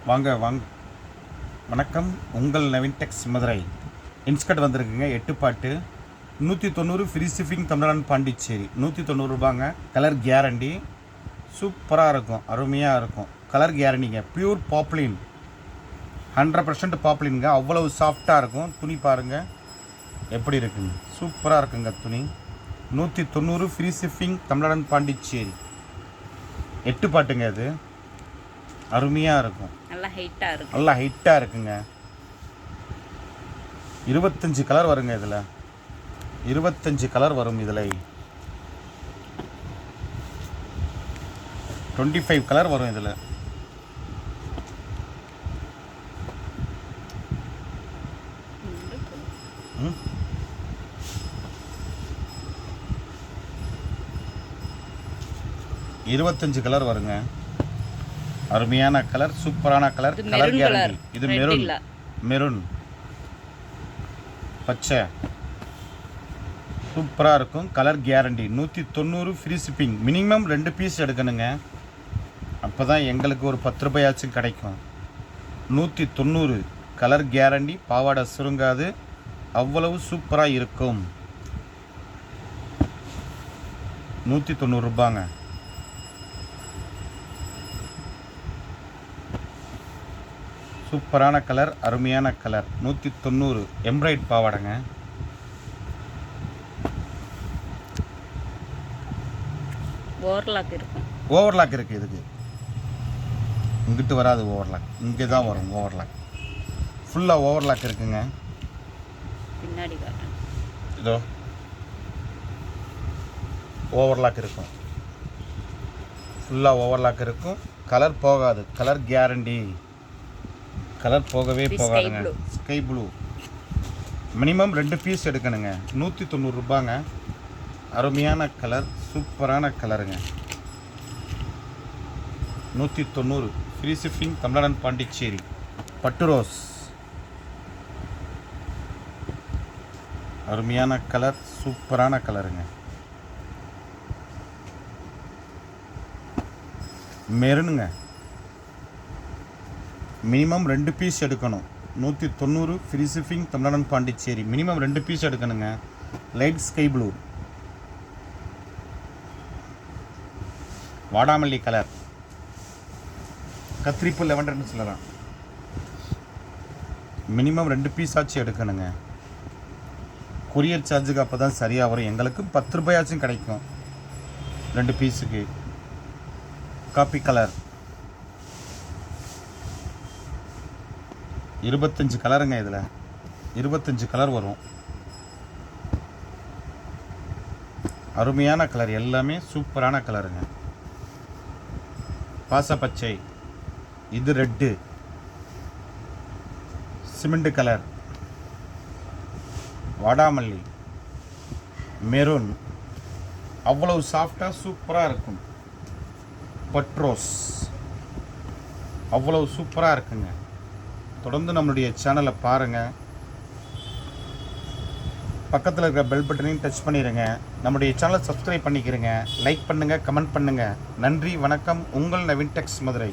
வாங்க வாங்க. வணக்கம், உங்கள் நவீன் டெக்ஸ் மதுரை. இன்ஸ்கர்ட் வந்திருக்குங்க 8 பாட்டு 190 ஃப்ரீ ஷிப்பிங் தமிழ்நாடு பாண்டிச்சேரி 190 ரூபாங்க. கலர் கேரண்டி சூப்பராக இருக்கும், அருமையாக இருக்கும். கலர் கேரண்டிங்க, பியூர் பாப்ளின் 100% பாப்ளின்ங்க. அவ்வளவு சாஃப்டாக இருக்கும். துணி பாருங்கள் எப்படி இருக்குங்க, சூப்பராக இருக்குங்க துணி. 190 ஃப்ரீ ஷிப்பிங் தமிழ்நாடு பாண்டிச்சேரி 8 பாட்டுங்க. அது அருமையாக இருக்கும், நல்லா ஹைட்டாக இருக்கும். நல்லா ஹைட்டாக இருக்குங்க. 25 கலர் வருங்க இதில், 25 கலர் வரும் இதில். 25 கலர் வரும் இதில். ம் 25 கலர் வருங்க. அருமையான கலர், சூப்பரான கலர். Colour guarantee. இது மெரூன், மெரூன் பச்சை சூப்பராக இருக்கும். Colour guarantee 190 free shipping. Minimum 2 piece எடுக்கணுங்க, அப்போ தான் எங்களுக்கு ஒரு 10 ரூபாயாச்சும் கிடைக்கும். 190 கலர் கேரண்டி, பாவாடை சுருங்காது, அவ்வளவு சூப்பராக இருக்கும். 190 ரூபாங்க. சூப்பரான கலர், அருமையான கலர். 190 எம்ப்ராய்ட் பாவாடைங்க. ஓவர்லாக் இருக்கும், ஓவர்லாக் இருக்குது இதுக்கு. இங்கிட்டு வராது ஓவர்லாக், இங்கே தான் வரும் ஓவர்லாக். ஃபுல்லாக ஓவர்லாக் இருக்குங்க. பின்னாடி காட்டுறேன், இதோ ஓவர்லாக் இருக்கும், ஃபுல்லாக ஓவர்லாக் இருக்கும். கலர் போகாது, கலர் கேரண்டி. கலர் போகவே போகாதுங்க. Sky blue. மினிமம் 2 பீஸ் எடுக்கணுங்க. 190 ரூபாங்க. அருமையான கலர், சூப்பரான கலருங்க. 190 ஃப்ரீ ஷிப்பிங் தமிழ்நாடு பாண்டிச்சேரி. பட்டு ரோஸ் அருமையான கலர், சூப்பரான கலருங்க. மெரூனுங்க. மினிமம் 2 பீஸ் எடுக்கணும். 190 free shipping Tamil Nadu Pondicherry. Minimum 2 piece எடுக்கணுங்க. லைட் ஸ்கை ப்ளூ, வாடாமல்லி கலர், கத்திரிப்பு லெவண்டர்னு சொல்லலாம். மினிமம் 2 பீஸ் ஆச்சு எடுக்கணுங்க. கொரியர் சார்ஜுக்கு அப்போ தான் சரியாக வரும். எங்களுக்கு 10 ரூபாயாச்சும் கிடைக்கும் 2 பீஸுக்கு. காப்பி கலர் 25 கலருங்க. இதில் 25 கலர் வரும். அருமையான கலர், எல்லாமே சூப்பரான கலருங்க. பாசப்பச்சை, இது ரெட்டு, சிமெண்ட் கலர், வாடாமல்லி, மெரூன், அவ்வளவு சாஃப்டாக சூப்பராக இருக்கும். பட்ரோஸ் அவ்வளவு சூப்பராக இருக்குங்க. தொடர்ந்து நம்மளுடைய சேனலை பாருங்கள். பக்கத்தில் இருக்கிற பெல் பட்டனையும் டச் பண்ணிடுங்க. நம்முடைய சேனலை சப்ஸ்கிரைப் பண்ணிக்கிறங்க. லைக் பண்ணுங்கள், கமெண்ட் பண்ணுங்கள். நன்றி, வணக்கம். உங்கள் நவீன் டெக்ஸ் மதுரை.